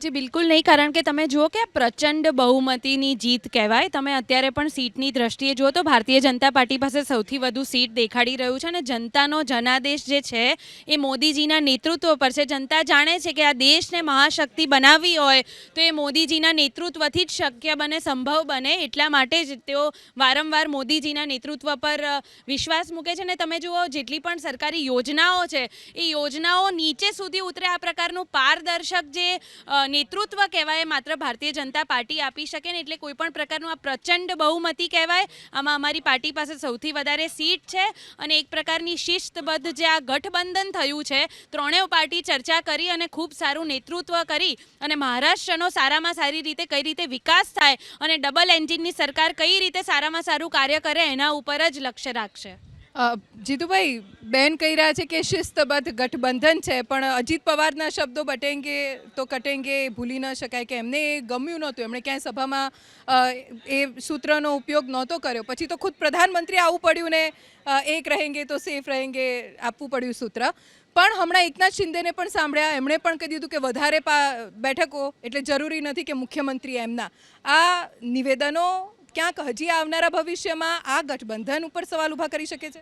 જી બિલકુલ નહીં, કારણ કે તમે જુઓ કે પ્રચંડ બહુમતીની જીત કહેવાય. તમે અત્યારે પણ સીટની દ્રષ્ટિએ જુઓ તો ભારતીય જનતા પાર્ટી પાસે સૌથી વધુ સીટ દેખાડી રહ્યું છે, અને જનતાનો જનાદેશ જે છે એ મોદીજીના નેતૃત્વ પર છે. જનતા જાણે છે કે આ દેશને મહાશક્તિ બનાવવી હોય તો એ મોદીજીના નેતૃત્વથી જ શક્ય બને, સંભવ બને. એટલા માટે જ તેઓ વારંવાર મોદીજીના નેતૃત્વ પર વિશ્વાસ મૂકે છે. અને તમે જુઓ જેટલી પણ સરકારી યોજનાઓ છે એ યોજનાઓ નીચે સુધી ઉતરે આ પ્રકારનું પારદર્શક જે નેતૃત્વ કહેવાય માત્ર ભારતીય જનતા પાર્ટી આપી શકે ને. એટલે કોઈ પણ પ્રકારનું આ પ્રચંડ બહુમતી કહેવાય. આમાં અમારી પાર્ટી પાસે સૌથી વધારે સીટ છે અને એક પ્રકારની શિસ્તબદ્ધ જે આ ગઠબંધન થયું છે, ત્રણેય પાર્ટી ચર્ચા કરી અને ખૂબ સારું નેતૃત્વ કરી અને મહારાષ્ટ્રનો સારામાં સારી રીતે કઈ રીતે વિકાસ થાય અને ડબલ એન્જિનની સરકાર કઈ રીતે સારામાં સારું કાર્ય કરે એના ઉપર જ લક્ષ્ય રાખશે. જીતુભાઈ, બેન કહી રહ્યા છે કે શિસ્તબદ્ધ ગઠબંધન છે, પણ અજીત પવારના શબ્દો બટેંગે તો કટેંગે ભૂલી ન શકાય કે એમને એ ગમ્યું નહોતું. એમણે ક્યાંય સભામાં એ સૂત્રનો ઉપયોગ નહોતો કર્યો. પછી તો ખુદ પ્રધાનમંત્રી આવવું પડ્યું ને એક રહેંગે તો સેફ રહેંગે આપવું પડ્યું સૂત્ર. પણ હમણાં એકનાથ શિંદેને પણ સાંભળ્યા, એમણે પણ કહી દીધું કે વધારે બેઠકો એટલે જરૂરી નથી કે મુખ્યમંત્રી એમના. આ નિવેદનો ક્યાંક હજી આવનારા ભવિષ્યમાં આ ગઠબંધન ઉપર સવાલ ઊભા કરી શકે છે?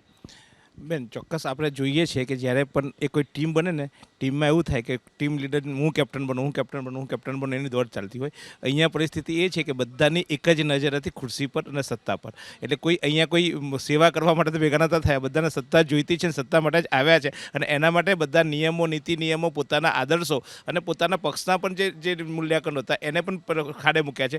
બેન, ચોક્કસ આપણે જોઈએ છીએ કે જ્યારે પણ એ કોઈ ટીમ બને ને, ટીમમાં એવું થાય કે ટીમ લીડર હું કેપ્ટન બનું એની દોડ ચાલતી હોય. અહીંયા પરિસ્થિતિ એ છે કે બધાની એક જ નજર હતી ખુરશી પર અને સત્તા પર. એટલે કોઈ અહીંયા કોઈ સેવા કરવા માટે તો ભેગા નતા થયા. બધાને સત્તા જોઈતી છે અને સત્તા માટે જ આવ્યા છે. અને એના માટે બધા નિયમો, નીતિ નિયમો, પોતાના આદર્શો અને પોતાના પક્ષના પણ જે મૂલ્યાંકન હતા એને પણ ખાડે મૂક્યા છે.